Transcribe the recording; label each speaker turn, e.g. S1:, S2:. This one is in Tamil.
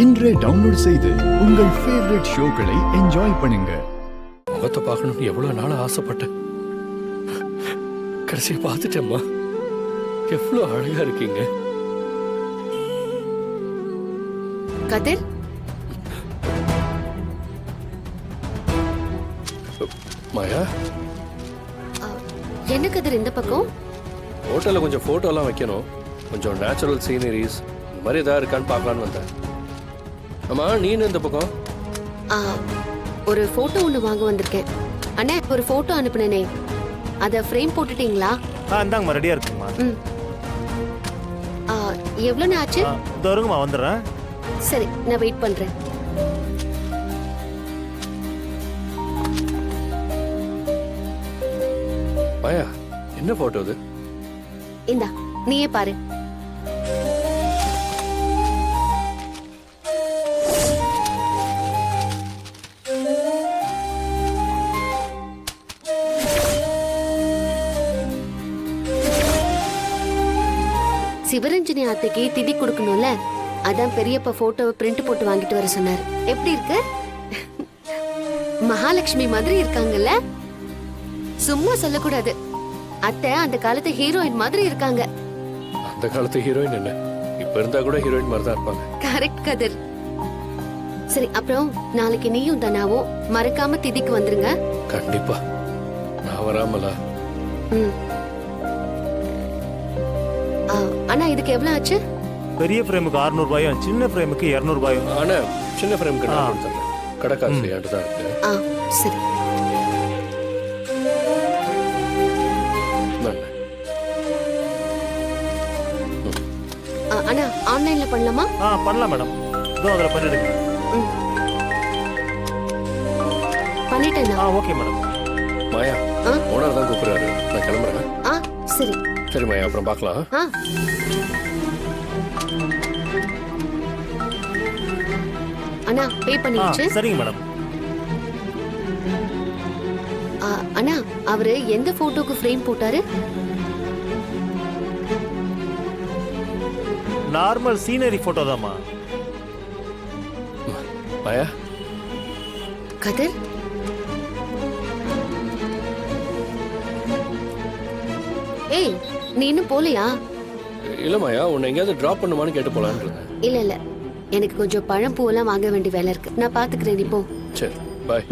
S1: இன்றே டவுன்லோட் செய்து உங்கள் ஃபேவரட் ஷோக்களை என்ஜாய் பண்ணுங்க.
S2: முகத்தை பார்க்கணும்னு எவ்வளவு நாள் ஆசைப்பட்டேன். கடைசியை பார்த்துட்டேம்மா. எவ்வளவு அழகா இருக்கீங்க.
S3: கதிர்,
S2: மாயா,
S3: என்ன கதிர் இந்த பக்கம்?
S2: ஹோட்டல்ல கொஞ்சம் போட்டோலாம் வைக்கணும். கொஞ்சம் நேச்சுரல் சீனரிஸ் இந்த மாதிரி ஏதாவது இருக்கான்னு பார்க்கலான்னு வந்தேன். ஆமா, நீ என்ன இந்த பக்கம்?
S3: ஒரு போட்டோ ஒன்று வாங்க வந்திருக்கேன். அண்ணே, ஒரு போட்டோ அனுப்புனேனே, அதை ஃப்ரேம் போட்டுட்டீங்களா?
S4: இந்தாங்கம்மா, ரெடியா இருக்குங்கம்மா.
S3: ம். எவ்வளோண்ணே ஆச்சு?
S4: தருங்கம்மா, வந்துடுறேன்.
S3: சரி, நான் வெயிட் பண்றேன்.
S2: மாயா, என்ன போட்டோ இது?
S3: இந்தா, நீயே பாரு. சிவரஞ்சனி அத்தைக்கு திதி கொடுக்கணும்ல, அதான் பெரியப்பா போட்டோவை பிரிண்ட் போட்டு வாங்கிட்டு வர சொன்னார். எப்படி இருக்கு? மகாலட்சுமி மாதிரி இருக்காங்கல்ல? சும்மா சொல்லக்கூடாது, அத்தை அந்த காலத்து ஹீரோயின் மாதிரி இருக்காங்க.
S2: அந்த காலத்து ஹீரோயின் என்ன, இப்ப இருந்தா கூட ஹீரோயின் மாதிரி தான் இருப்பாங்க.
S3: கரெக்ட் கதிர். சரி, அப்புறம் நாளைக்கு நீயும் தனாவும் மறக்காம திதிக்கு வந்துருங்க.
S2: கண்டிப்பா, நான் வராமலா?
S3: அண்ணா, இதுக்கு எவ்வளவு ஆச்சு?
S4: பெரிய ஃப்ரேமுக்கு 600 ரூபாயும், சின்ன ஃப்ரேமுக்கு 200 ரூபாயும்.
S2: ஆனா சின்ன ஃப்ரேம் கடை காசு என்கிட்ட தான் இருக்கு.
S3: சரி. அண்ணா, ஆன்லைன்ல பண்ணலாமா?
S4: பண்ணலாம் மேடம். இதோ அதில் பண்ணிடுங்க.
S3: பண்ணிட்டேன்.
S4: Okay madam.
S2: மாயா, ஓனர் தான் கூப்பிடுறாரு, நான் கிளம்புறேன்.
S3: சரி
S2: சரி மாயா, அப்புறம் பார்க்கலாம்.
S3: அண்ணா, பே பண்ணிடுச்சு.
S4: சரிங்க மேடம்.
S3: அண்ணா, அவரு எந்த போட்டோக்கு ஃப்ரேம் போட்டாரு?
S4: நார்மல் சீனரி போட்டோ தான்மா.
S2: மாயா,
S3: கதிர், ஏய், நீ இன்னும் போலையா?
S2: இல்ல மாயா, உன்னை எங்கேயாவது டிராப் பண்ணுமான்னு கேட்டு போலான்னு இருந்தேன்.
S3: இல்ல எனக்கு கொஞ்சம் பழம் பூவெல்லாம் வாங்க வேண்டிய வேலை இருக்கு. நான் பாத்துக்கிறேன், நீ போ.
S2: சரி, பாய்.